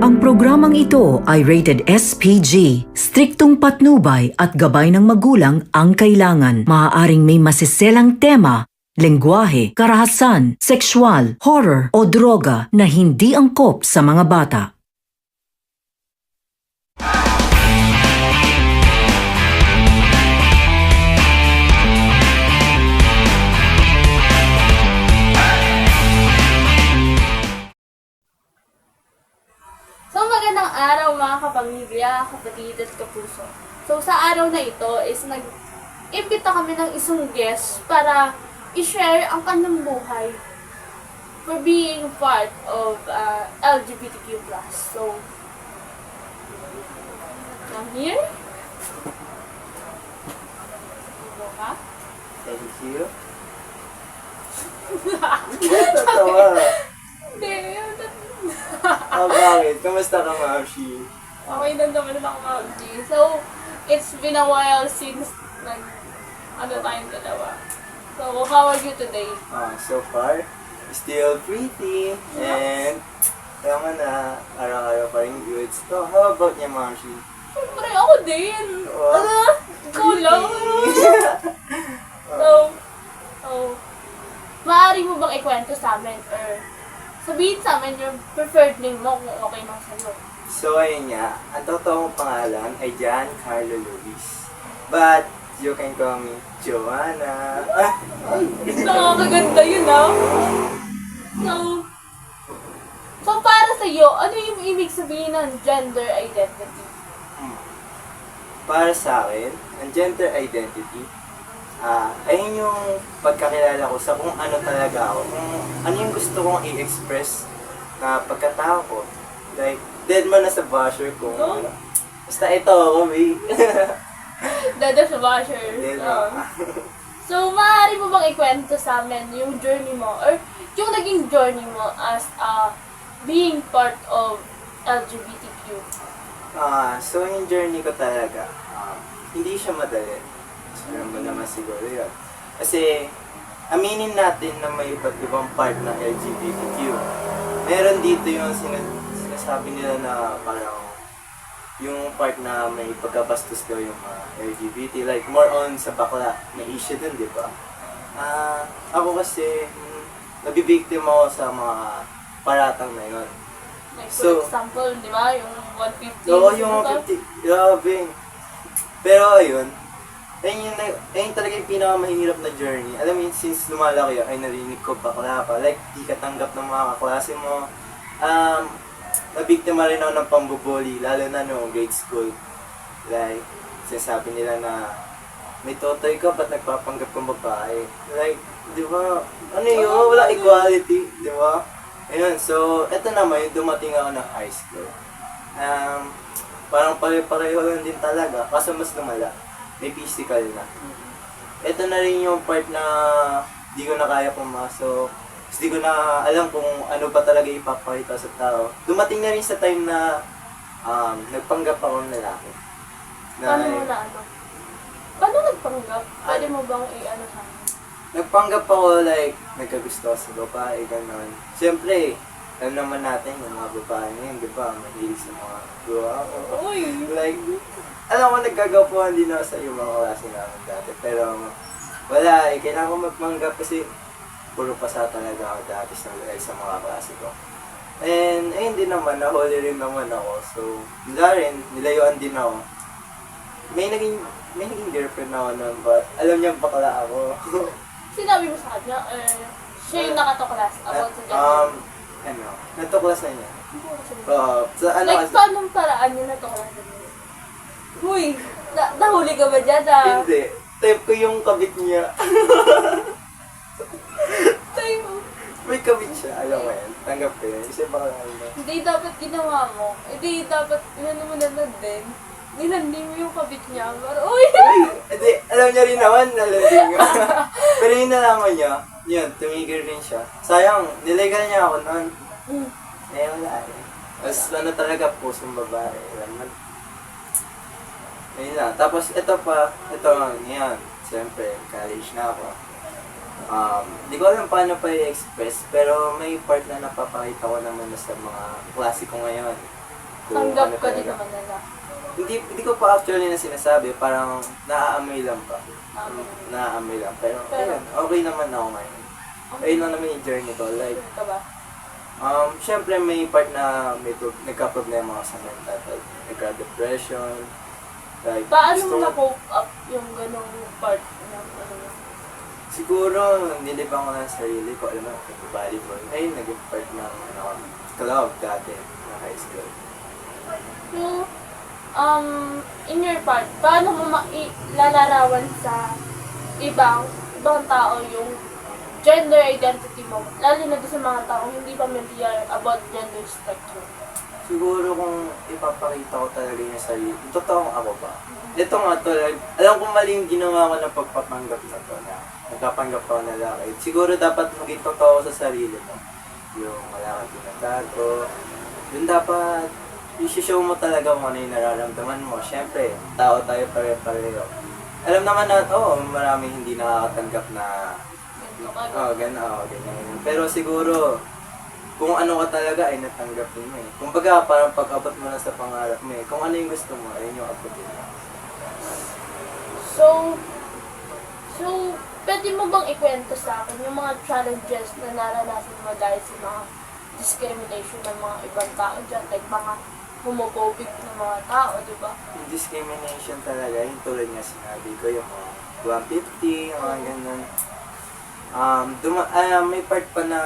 Ang programang ito ay rated SPG. Striktong patnubay at gabay ng magulang ang kailangan. Maaaring may masiselang tema, lengguwahe, karahasan, sexual, horror o droga na hindi angkop sa mga bata. So magandang araw mga kapamilya, kapatid at kapuso. So sa araw na ito is nag-imbita kami ng isang guest para i-share ang kanyang buhay for being part of LGBTQ+. So, I'm here. Ano ka? Thank you. Tatawa. Hindi. Bakit? Kamusta ka, Mamshi? Okay na naman ako, Ma'am G. So, it's been a while since tayong dalawa. So, how are you today? So far, still pretty. And, tama na, araw-araw pa rin good. So, how about niya, Mamshi? Siyempre, ako din. Oh. Ikaw lang. So, maaari mo bang ikwento sa amin or sabihin sa amin yung preferred name mo kung okay lang sa'yo? So, ayun nga, ang totoong pangalan ay Giancarlo Luis. But, you can call me Joanna. Nakakaganda yun, ah. So para sa'yo, ano yung ibig sabihin ng gender identity? Para sa akin, ang gender identity, ayun yung pagkakilala ko sa kung ano talaga ako, kung ano yung gusto kong i-express na pagkatao ko. Like, dead man na sa basher ko. Oh? Basta ito ako, may. Dada sa basher. Dead So, maaari mo bang ikwento sa amin yung journey mo or yung naging journey mo as being part of LGBTQ? So yung journey ko talaga, hindi siya madali. Sabi mo naman siguro yun. Kasi, aminin natin na may iba't ibang part ng LGBTQ. Meron dito yung sinasabi nila na parang yung part na may pagkabastos daw yung LGBT, like more on sa bakla, may issue dun, di ba? Ako kasi, nabibiktima ako sa mga paratang na yun. Like, for So, example, di ba, yung 150? Oo, yung 50, grabe. Pero ayun, ayun talaga yung pinakamahirap na journey. Alam mo, since lumalaki ay narinig ko bakla ka, like, di ka tanggap ng mga kaklase mo. Nabiktima rin ako ng pambubuli, lalo na noong grade school. Like, sinasabi nila na may totoy ka, ba't nagpapanggap kang babae? Like, di ba, ano yun, wala equality, di ba? Ayun, so, eto naman, yung dumating ako ng high school. Parang pare-pareho lang din talaga, kaso mas lumala. May physical na. Ito na rin yung part na di ko na kaya pumasok. Di ko na alam kung ano ba talaga ipapakita sa tao. Dumating na rin sa time na nagpanggap ako ng lalaki. Paano nagpanggap? Pwede mo bang i-ano sa amin? Nagpanggap ako like, nagkagusto ako sa babae, gano'n. Siyempre, alam naman natin yung mga babae ngayon, di ba? Mahilig sa mga guwapo. Uy! Like, alam mo, nagkagapuhan din ako sa yung mga klase namin dati. Pero, wala eh. Kailangan ko magpanggap kasi puro pasa talaga ako dati sa mga klase ko. And, ayun din naman, nahuli rin naman ako. So, wala rin, nilayuan din ako. May naging girlfriend ako nun, but alam niya bakla ako. Sinabi mo sa kanya, siya yung nakatuklas about sa gender. Natuklasan niya. Sa ano Like, paanong paraan niya natuklasan niya? Uy! Nahuli ka ba dyan? Hindi. Type ko yung kabit niya. May kabit siya. Alam mo yan. Tanggap ko yan. Kasi baka Hindi dapat ginawa mo. Hindi dapat, mo na din. Nilandi mo yung kabit niya. Pero, uy! Hindi. Alam niya rin naman. Nalanding nga. Pero yung nalaman niya, yun, tumigil rin siya. Sayang, nilegal niya ako noon. Wala eh. Mas ano talaga, pusong babae. Ayun lang. Tapos ito ngayon. Siyempre, college na ako. Di ko alam paano pa i-express, pero may part na napapakita ko naman na sa mga klase ko ngayon. kung Tanggap ano ka din talaga. naman nila. Hindi ko pa actually na sinasabi, parang naaamoy lang pa. Naaamoy lang. Pero, Pero- ayun, okay naman ako ngayon. Ayun lang naman yung journey ko. Like, Sure ka ba? syempre may part na nagka-problema ako sa mental health. Nagka-depression. Like, Paano gusto mo ko- na-cope up yung ganong part ng ano mo? Siguro, nilibang ko na sa sarili ko. Alam mo, volleyball. Ayun, naging part ng club dati na high school. Yung, in your part, paano mo lalarawan sa ibang tao yung gender identity mo? Lalo na doon sa mga taong hindi familiar about gender spectrum. Siguro kung ipapakita ko talaga yung sarili, totoong ako ba? Ito nga to, like, alam ko mali yung ginawa ko ng pagpapanggap na to na nagpapanggap ako na lalaki. Siguro dapat maging totoo sa sarili mo. Yung wala kang tinatago. Yung dapat, i-show mo talaga kung ano yung nararamdaman mo. Siyempre, tao tayo pare-pareho. Alam naman na, maraming hindi nakakatanggap na ganyan. Pero siguro, kung ano ka talaga ay natanggapin mo eh. Kumbaga, parang pag-abot mo na sa pangarap mo eh. Kung ano yung gusto mo, ayun yung abutin mo. So, pwede mo bang ikwento sa akin yung mga challenges na naranasan mo dahil sa mga discrimination ng mga ibang tao dyan, like mga homophobic na mga tao, di ba? Yung discrimination talaga, yung tulad nga sinabi ko, yung mga 150, yung mga ganun. May part pa na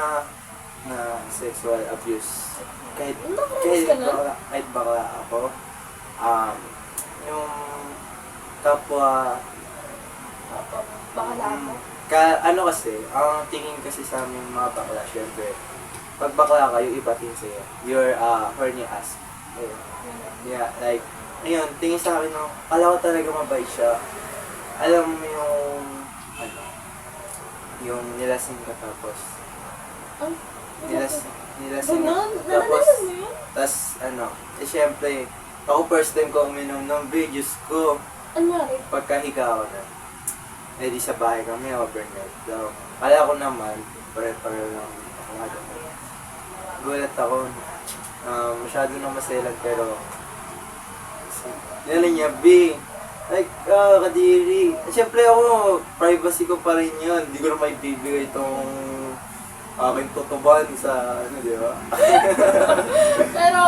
sexual abuse. Kahit bakla ako, yung kapwa, Bakala mo. ano kasi, ang tingin kasi sa amin mga bakla, syempre, pag bakla kayo, iba tingin sa'yo. You're horny ass. Ayun. Yeah, like, ayun, tingin sa akin, no, kala ko talaga mabait siya. Alam mo yung, yung nilasing ka tapos, Ay, nilasing ganun? tapos, Naranasan mo yun? tas, syempre, ako first time ko uminom ng videos ko, Ano rin? pagkahiga ako na. Eh di sa bahay kami, overnight. So, kala ko naman, pare-pare lang ako nga doon. Gulat ako. Masyado nang maselan pero yan niya, B. Like, kadiri. Siyempre ako, privacy ko pa rin yun. Hindi ko na may bibigay itong aking tutuban sa, di ba? Pero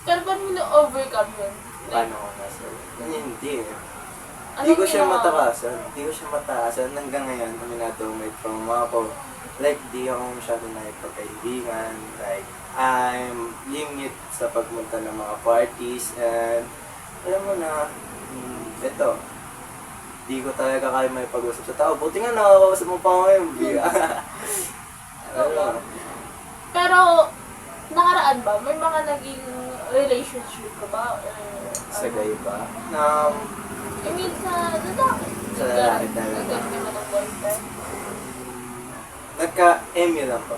paano mo na-overcome yun? Paano ko nasa? Hindi eh. Anong Hindi ko siya ginawa mo? matakasan. Hanggang ngayon, aminado may trauma ako. Like, di ako masyado nakipagkaibigan. Like, I'm limit sa pagmunta ng mga parties. And, alam mo na, ito, di ko talaga kaya may pag-usap sa tao. Buti nga nakakausap mo pa ngayon, biya. Ano? Pero, nakaraan ba? May mga naging relationship ka ba? Or, Sa gay ba? I mean, sa lalaki. Sa lalaki talaga. Nagkaroon ka ng boyfriend. Nagka-MU lang pa.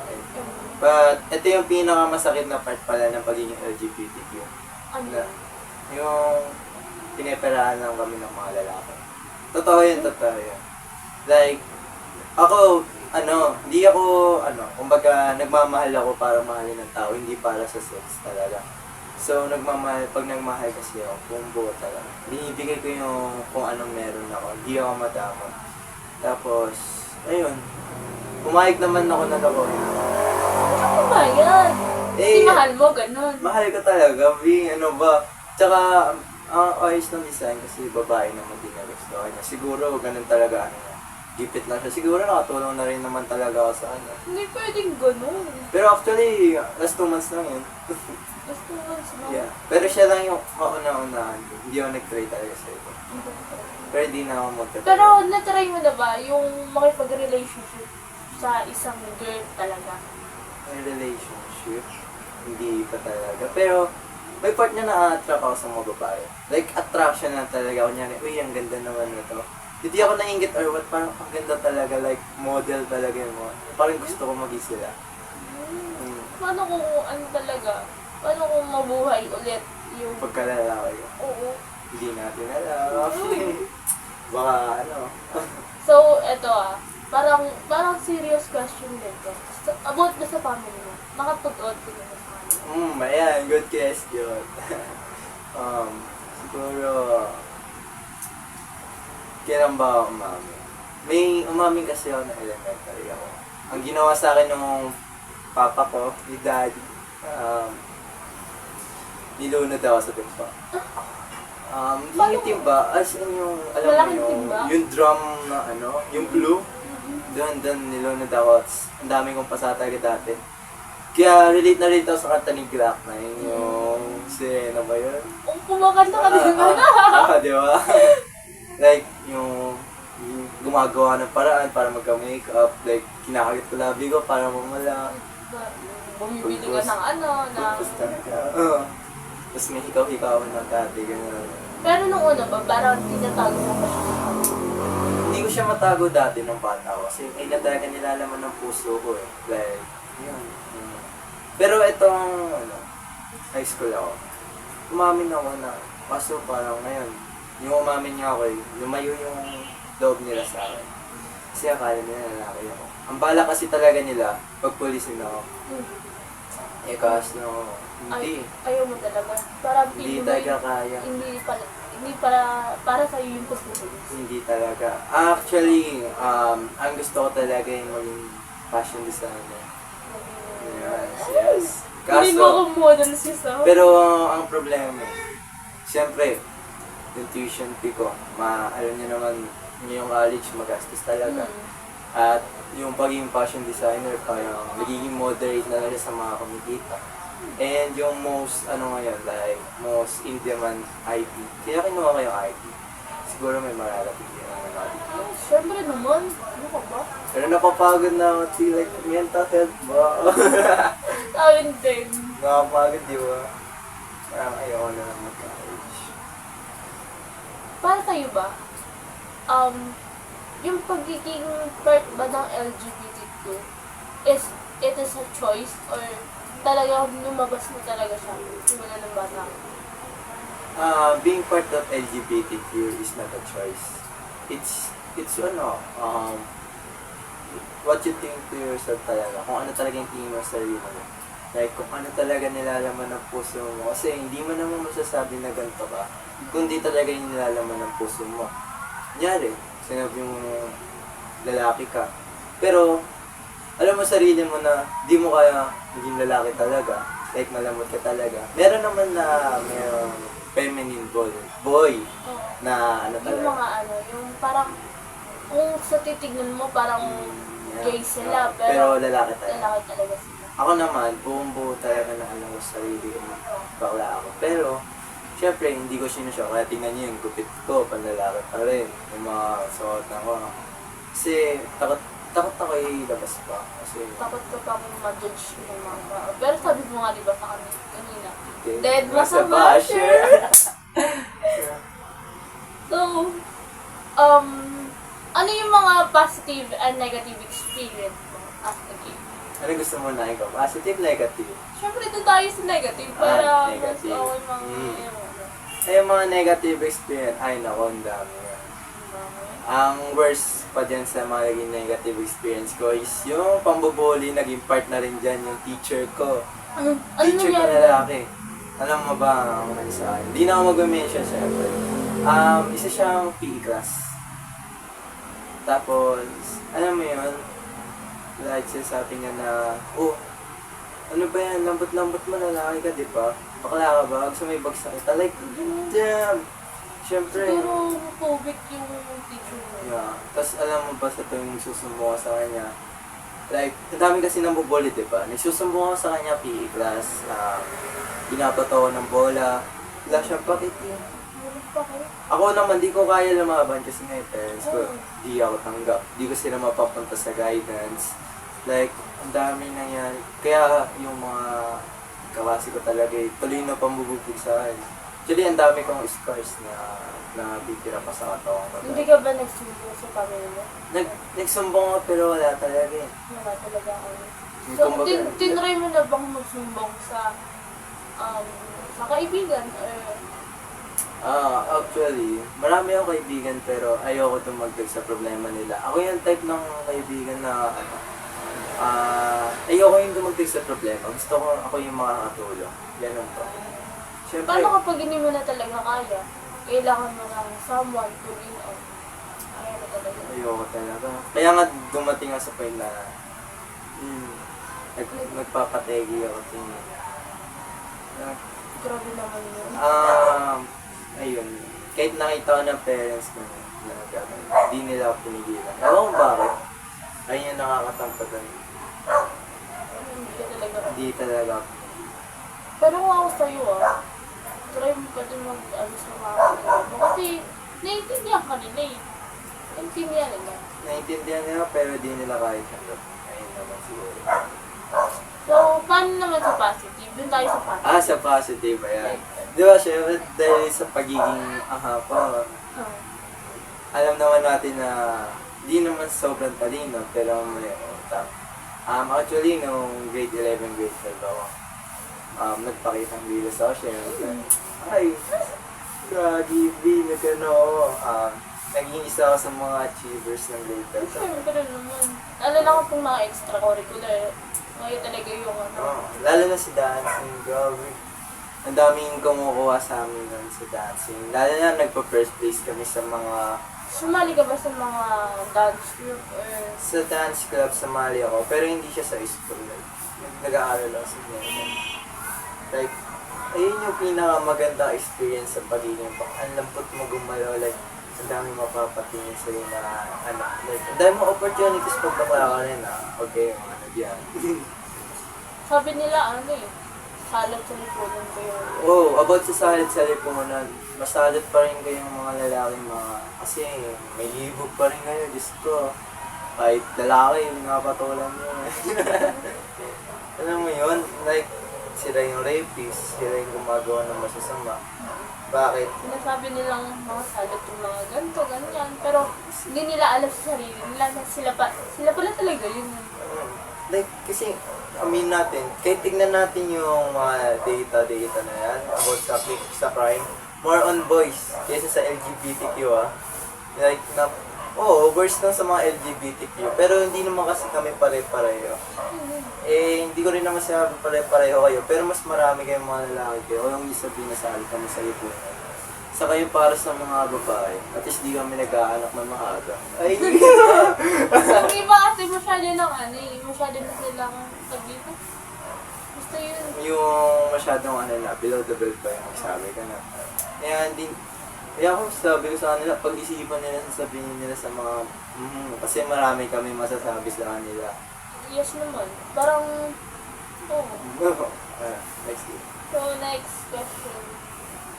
But, ito yung pinakamasakit na part pala ng pagiging LGBTQ. Ano Na, yun? yung pineperahan lang kami ng mga lalaki. Totoo yun. Like, ako, hindi ako, kumbaga, nagmamahal ako para mahalin ng tao, hindi para sa sex talaga. So, pag nagmahal kasi ako, kung buo talaga. Binibigay ko yung kung anong meron ako, hindi ako madamot. Tapos, ayun, pumayag naman ako na ako. Ano ba yan? Eh, Mahal mo, ganun. mahal ko talaga, ano ba? Tsaka, ang ayos ng design kasi babae naman din na gusto niya. Siguro, ganun talaga, gipit lang siya. Siguro nakatulong na rin naman talaga ako sa Hindi pwedeng ganun. Pero actually, last 2 months lang yun. Gusto mo, Yeah. Pero siya lang yung mauna-unahan. Hindi ako nag-try talaga sa iba. Pero di na ako magka-try. Pero, natry mo na ba yung makipag-relationship sa isang girl talaga? May relationship, hindi pa talaga. Pero, may part na na-attract ako sa mga babae. Like, attraction na talaga. Kunyari, uy, ang ganda naman nito. Hindi ako nainggit or what, parang ang ganda talaga. Like, model talaga yung mga. Parang gusto ko maging sila. Paano kung paano kung mabuhay ulit yung... Pagkalalaki ko. Oo. Hindi natin alam. Baka, So, eto Parang serious question din to. About na sa family mo. Nakatutuot ko na sa kanila. Ayan, good question. Siguro, kailan ba ako umami? May umaming kasi ako na elementary ako. Ang ginawa sa akin nung papa ko, ni daddy, nilunod ako sa timba. Hindi yung timba, as in yung, alam mo Malaking yung, timba? yung drum na ano, yung blue. Doon nilunod ako. Ang dami kong pasatag dati. Kaya relate na relate ako sa kanta ni Glock na yung Sirena ba yun? Kung pumakanta ka din ba? Di ba? Like, yung gumagawa ng paraan para magka-makeup. Like, kinakagit ko labi ko para mamala. Bumibili ka ng ano, na... Tapos tapos may hikaw-hikawan ng dati, gano'n. Pero nung una ba, parang tinatago mo pa siya. Hindi ko siya matago dati ng bata ko kasi ay na talaga nilalaman ng puso ko eh. Like, yun. Pero itong, high school ako, umamin ako na, kaso parang ngayon, yung umamin niya ako eh, lumayo yung loob nila sa akin. Kasi akala nila lalaki ako. Ang bala kasi talaga nila, pagpulisin ako. Eh kaso, hindi. Ayaw mo talaga. Parang Hindi feeling mo talaga kaya. hindi para sa'yo yung pagpupulis. Hindi talaga. Actually, ang gusto ko talaga yung maging fashion designer. Yes. Hindi mo ako model siya. Pero ang problema, siyempre, yung tuition fee ko, alam niyo naman, yung college, magastos talaga. At yung pagiging fashion designer, parang nagiging moderate na lang sa mga kumikita. And yung most, most in demand IT. Kaya kinuha ko yung IT. Siguro may mararating din ang mga IT. Siyempre naman. Ano ka ba? Pero napapagod na ako, feel like mental health ba? Ayun din. Nakapagod, di ba? Parang ayoko na lang mag-college. Para sa'yo ba, yung pagiging part ba ng LGBTQ it is a choice or talagang lumabas mo talaga siya simula ng bata? Being part of LGBTQ is not a choice. It's what you think to yourself talaga. Kung ano talaga yung tingin mo sa sarili mo. Like, kung ano talaga nilalaman ng puso mo. Kasi hindi mo naman masasabi na ganito ka. Kundi talaga yung nilalaman ng puso mo. Kunyari, sinabi mo lalaki ka. Pero, alam mo sarili mo na di mo kaya maging lalaki talaga. Like, malamot ka talaga. Meron naman na mayroong feminine boy na ano talaga. Yung mga yung parang kung sa titignan mo parang gay sila, pero lalaki talaga. lalaki talaga sila. Ako naman, buong-buo talaga na alam ko sa sarili ko na bakla ako. Pero, syempre, hindi ko sinusyo. Kaya tingnan niyo yung gupit ko, panlalaki pa rin. Yung mga suot na ko. Kasi, takot ako ilabas pa. Kasi, Takot ka pa kung ma-judge ng mga tao. Pero sabi mo nga diba sa kanina, okay, dead nasa masa basher! So, ano yung mga positive and negative experience mo as a gay? ano gusto mo na ikaw? Positive, negative? Siyempre, doon tayo sa negative para mas negative. okay mga Ay, yung mga negative experience, ay nako, ang dami yan. Ang worst pa dyan sa mga naging negative experience ko is yung pambubuli, naging part na rin dyan yung teacher ko. Ano Teacher ko nangyari? na lalaki. Alam mo ba ang ano sa akin? Hindi na ako mag-mention syempre. Isa siyang PE class. Tapos, alam mo yun, like sinasabi niya na, oh, ano ba yan, lambot-lambot mo, lalaki ka, di ba? Bakla ka ba? Gusto may bagsak kita. Like, damn! Siyempre. Siguro phobic yung teacher mo. Yeah. Tapos alam mo ba sa tuwing nagsusumbong ka sa kanya, like, ang dami kasi nambubuli, di ba? Nagsusumbong ka sa kanya, PE class, pinapatawa ng bola, wala siyang pakitin. Ako naman, di ko kaya lumaban kasi nga yung parents ko, di ako tanggap. Di ko sila mapapunta sa guidance. Like, ang dami nangyari. Kaya yung mga kawasi ko talaga, tuloy na pambububog sa akin. Actually, ang dami kong scars na bibira pa sa katawan ko. Hindi ka ba nagsumbong sa pamilya mo? Nagsumbong ako pero wala talaga eh. Wala talaga ako. Yung So, kumbaga- tinry mo na bang magsumbong sa kaibigan or Actually, marami akong kaibigan pero ayoko tumagdag sa problema nila. Ako yung type ng kaibigan na ayoko yung tumagdag sa problema. Gusto ko ako yung makakatulong. Ganun po. Siyempre, Paano kapag hindi mo na talaga kaya? Kailangan mo ng someone to lean on. Ayaw na talaga. ayoko talaga. Kaya nga dumating ako sa point na nagpapategi ako. Grabe naman yun. Ayun. Kahit nakita ko ng parents ko na hindi nila ako pinigilan. Alam mo bakit? Ayun yung nakakatampadan. Hindi ka talaga. Hindi talaga. Pero kung ako sa'yo try mo pa din mag-alis sa mga kaibigan mo. Kasi naiintindihan ka nila eh. Naiintindihan nila. Naiintindihan nila pero di nila kahit tanggap. Ayun naman siguro. So, paano naman sa positive? Doon tayo sa positive. Sa positive, ayan. Di ba, syempre, dahil sa pagiging ahapa, alam naman natin na di naman sobrang talino, pero may utak. Actually, nung grade 11, grade 12 ako, nagpakitang bilis ako, syempre. Ay, grabe, nagano ako. Naging isa ako sa mga achievers ng grade 12. Siyempre naman. Alala ko pong mga extracurricular. Ngayon talaga yung Lalo na si dancing, grabe. Ang daming kumukuha sa amin doon sa dancing. Lalo na nagpa-first place kami sa mga... Sumali ka ba sa mga dance group or... Sa dance club, sumali ako. Pero hindi siya sa school. Nag-aaral ako sa ganyan. Like, ayun yung pinakamaganda experience sa pagiging pang. Ang lambot mo gumalaw. Like, ang dami mapapatingin sa'yo na like, ang dami mo opportunities pag bakla ka rin Huwag kayong diyan. Sabi nila salat sa lipunan ko yun. About sa salit sa lipunan, masalit pa rin kayong mga lalaking kasi may libog pa rin kayo, Diyos ko. Kahit lalaki, napatulan nyo. Alam mo yun, like, sila yung rapist, sila yung gumagawa ng masasama. Bakit? Sinasabi nilang mga salat yung mga ganito, ganyan. Pero hindi nila alam sa sarili nila na sila pala talaga yun. Like, kasi, natin, kahit tignan natin yung mga data na yan about sa crime, more on boys kaysa sa LGBTQ Like, worse lang sa mga LGBTQ. Pero hindi naman kasi kami pare-pareho. Hindi ko rin naman sinabi pare-pareho kayo, pero mas marami kayong mga lalaki kayo. O yung sabihin na sali kami sa lipunan. Sa kayo para sa mga babae, at least di kami nag-aanak ng maaga. Ay! Yung iba kasi masyado ng masyado na silang dito. Gusto yun. Yung masyadong below the belt pa yung magsabi ka na. Kaya ako sabi ko sa kanila, pag-isipan nila, sasabihin nila sa mga, kasi marami kami masasabi sa kanila. Yes naman. Parang, Next year. So, next question.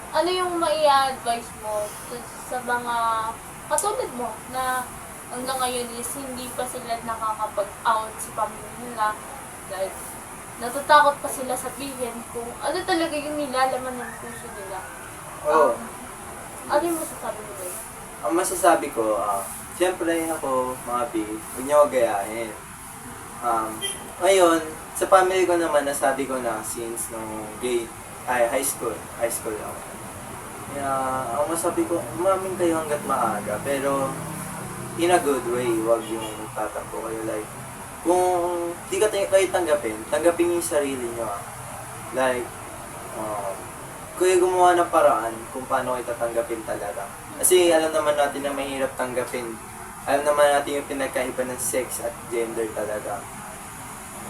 Ano yung mai-advise mo sa mga katulad mo na hanggang ngayon is hindi pa sila nakakapag-out sa pamilya nila? Like, natatakot pa sila sabihin kung ano talaga yung nilalaman ng puso nila. Ano yung masasabi mo doon? Ang masasabi ko, siyempre ako, mga B, huwag niyo ako gayahin. Ngayon, sa family ko naman, nasabi ko na since nung high school ako. Kaya, ang masabi ko, umamin kayo hanggat maaga, pero in a good way, huwag yung tatakbo kayo. Like, kung di ka kayo tanggapin yung sarili nyo. Like, kuya gumawa ng paraan kung paano kayo tatanggapin talaga. Kasi alam naman natin na mahirap tanggapin. Alam naman natin yung pinagkaiba ng sex at gender talaga.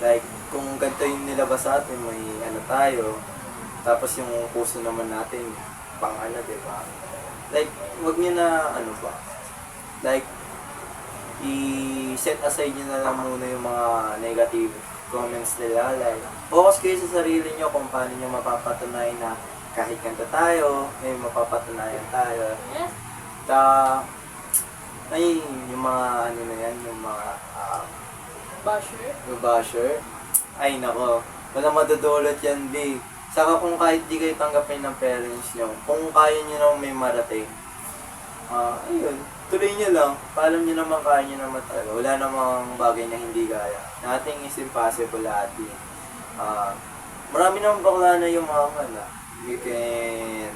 Like, kung ganito yung nilabas sa atin, may tayo. Tapos yung puso naman natin, pang diba? Like, wag nyo na, like, i-set aside nyo na lang muna yung mga negative comments nila. Like, focus kayo sa sarili nyo kung paano nyo mapapatunayan na kahit ganito tayo, may mapapatunayan tayo. Yes. Yung mga yung mga Basher? Ay nako, wala madudulot yan, B. Saka kung kahit di kayo tanggapin ng parents nyo, kung kaya nyo naman may marating, ayun, tuloy nyo lang. Paalam nyo naman, kaya nyo naman talaga. Wala namang bagay na hindi kaya. Nothing is impossible atin. Marami namang bakla na yung mga you can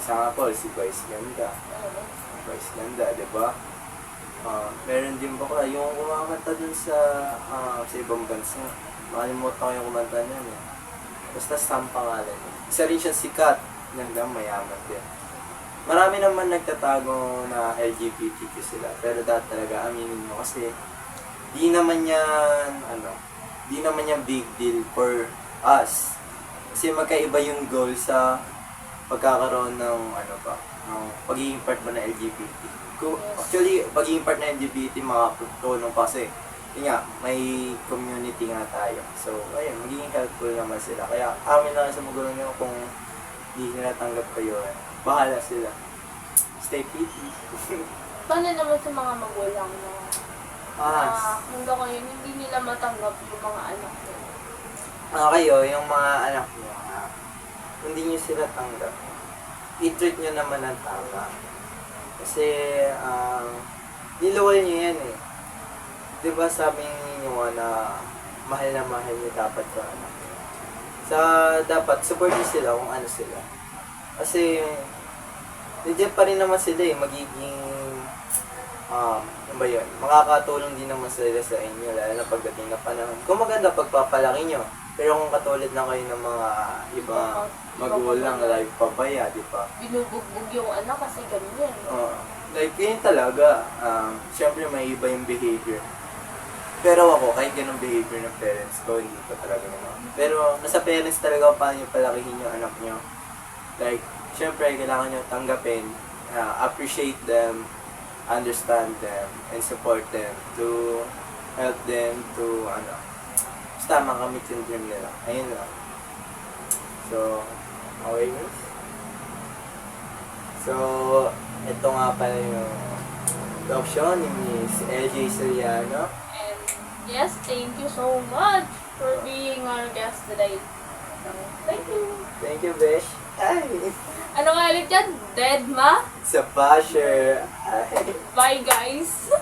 example, si Vice Ganda. Vice Ganda, di ba? Meron din ba ka, yung kumakanta dun sa ibang bansa. Makalimutan ko yung kumanta niya. Eh. Basta Sam pangalan niya. Isa rin siya sikat. Ganda, mayaman din. Marami naman nagtatago na LGBTQ sila. Pero dahil talaga, aminin mo kasi di naman yan big deal for us. Kasi magkaiba yung goal sa pagkakaroon ng ng pagiging part mo ng LGBT. Actually, pagiging part ng LGBT makakatulong pa kasi yun nga, may community nga tayo. So, ayun, magiging helpful naman sila. Kaya amin lang sa magulang nyo kung hindi nila tanggap kayo, bahala sila. Stay pretty. Paano naman sa mga magulang na hanggang ngayon hindi nila matanggap yung mga anak nila? Kayo, yung mga anak nyo, hindi nyo sila tanggap. I-treat nyo naman ang tama. Kasi, niluwal nyo yan eh. Diba sabi nyo na mahal nyo dapat sa anak nyo. Dapat, support nyo sila kung ano sila. Kasi, legit pa rin naman sila eh, magiging, ano ba yun, makakatulong din naman sila sa inyo, lalo na pagdating na panahon. Kung maganda, pagpapalaki nyo. Pero kung katulad na kayo ng mga iba magulang, like pabaya, di ba? Binubugbog yung anak kasi ganyan. Like, yun talaga, syempre may iba yung behavior. Pero ako, kahit ganun behavior ng parents ko, hindi pa talaga naman. Pero nasa parents talaga kung paano nyo palakihin yung anak nyo. Like, syempre, kailangan nyo tanggapin, appreciate them, understand them, and support them to help them to, basta makamit yung dream nila. Ayun lang. So, okay guys? So, ito nga pala yung talk show ni Miss LJ Soriano. And yes, thank you so much for being our guest today. So, thank you. Thank you, Besh. Ay! Ano nga ulit yan? Dead ma? Sa basher. Ay! Bye guys!